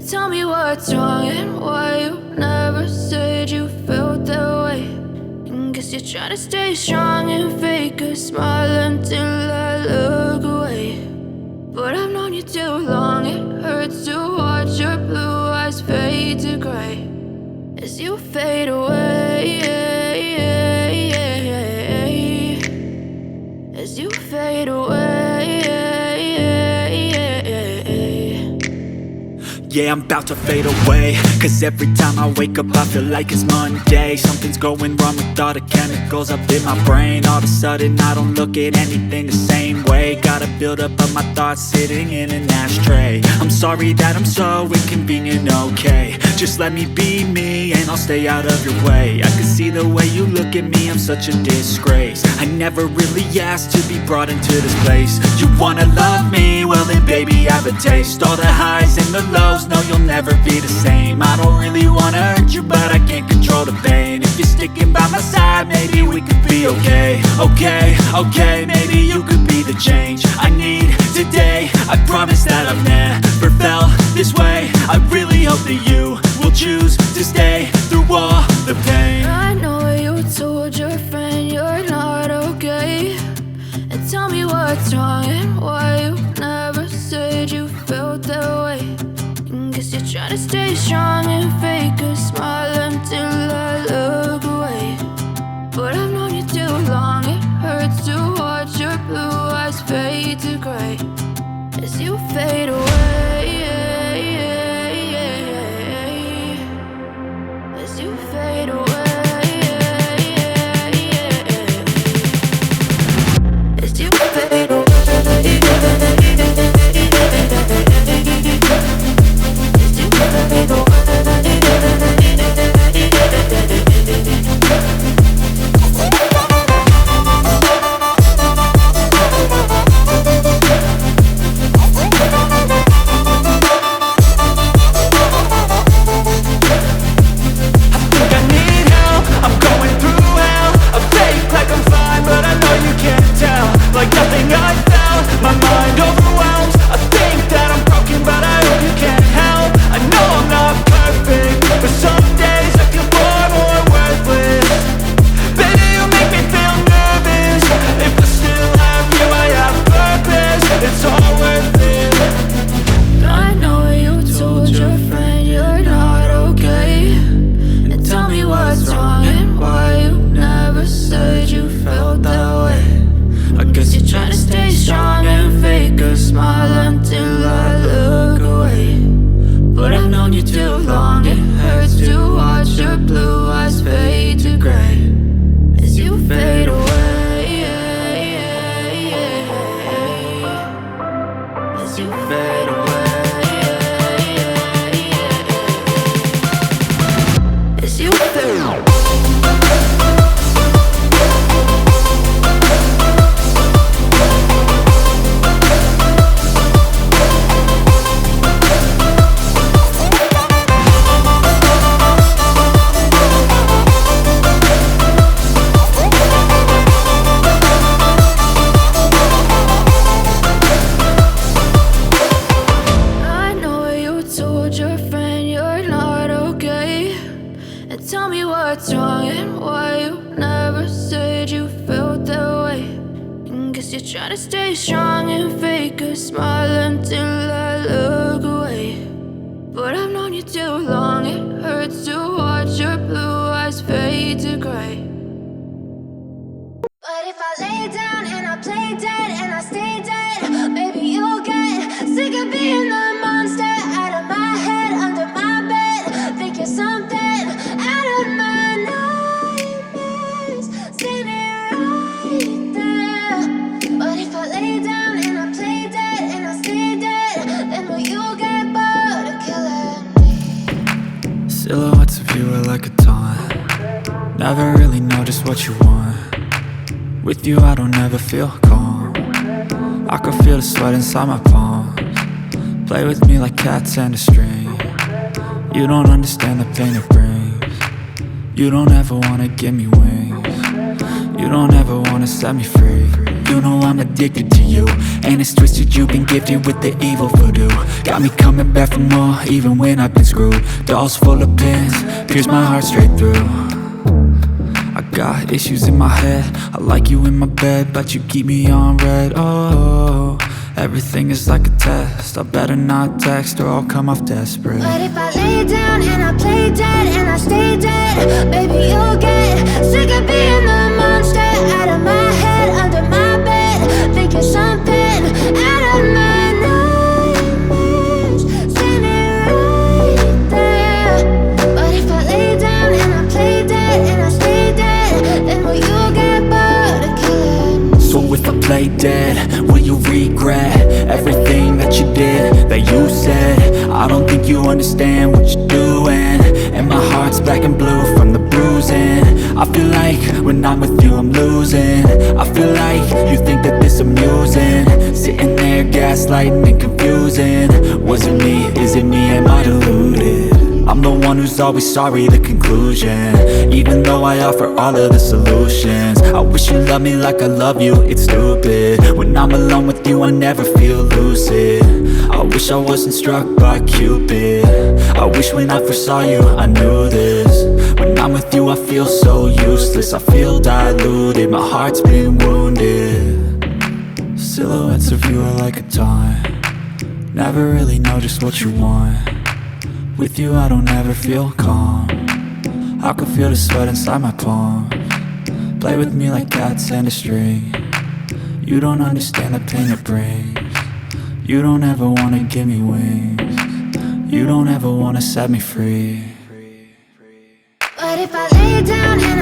Tell me what's wrong and why you never said you felt that way. And guess you're trying to stay strong and fake a smile until I look away. But I've known you too long, it hurts to watch your blue eyes fade to gray as you fade away, as you fade away. Yeah, I'm about to fade away, cause every time I wake up I feel like it's Monday. Something's going wrong with all the chemicals up in my brain. All of a sudden I don't look at anything the same way. Gotta build up of my thoughts sitting in an ashtray. I'm sorry that I'm so inconvenient, okay. Just let me be me and I'll stay out of your way. I can see the way you look at me, I'm such a disgrace. I never really asked to be brought into this place. You wanna love me? Well then baby I have a taste. All the highs and the lows, no you'll never be the same. I don't really wanna hurt you but I can't control the pain. If you're sticking by my side maybe we could be okay. Okay, maybe you could be the change I need today. I promise that I've never felt this way. I really hope that you will choose to stay through all the pain. I know you told your friend you're not okay. And tell me what's wrong and why you never said you felt that way. And guess you're trying to stay strong and fake a smile until I look away. But I've known you too long, it hurts to watch your blue eyes fade to gray as you fade away, as you fade away, as you fade away. Silhouettes of you are like a taunt. Never really know just what you want. With you I don't ever feel calm. I can feel the sweat inside my palms. Play with me like cats and a string. You don't understand the pain it brings. You don't ever wanna give me wings. You don't ever wanna set me free. You know I'm addicted to you, and it's twisted, you've been gifted with the evil voodoo. Got me coming back for more, even when I've been screwed. Dolls full of pins, pierce my heart straight through. I got issues in my head, I like you in my bed, but you keep me on red. Oh, everything is like a test, I better not text or I'll come off desperate. But if I lay down and I play dead and I stay dead, baby, you'll get sick of being the monster out of my head, under my bed, thinking something out of my nightmares, standing right there. But if I lay down and I play dead and I stay dead, then will you get bored of killing? So if I play dead, will you regret everything that you did, that you said? I don't think you understand what you're doing, and my heart's black and blue from the bruising. I feel like when I'm with you I'm losing. I feel like you think that this amusing, sitting there gaslighting and confusing. Was it me? Is it me? Am I deluded? I'm the one who's always sorry, the conclusion, even though I offer all of the solutions. I wish you loved me like I love you, it's stupid. When I'm alone with you I never feel lucid. I wish I wasn't struck by Cupid. I wish when I first saw you I knew this. When I'm with you I feel so useless, I feel diluted, my heart's been wounded. Silhouettes of you are like a taunt, never really know just what you want. With you I don't ever feel calm, I can feel the sweat inside my palm. Play with me like cats and a string, you don't understand the pain it brings. You don't ever wanna give me wings, you don't ever wanna set me free. But if I lay down and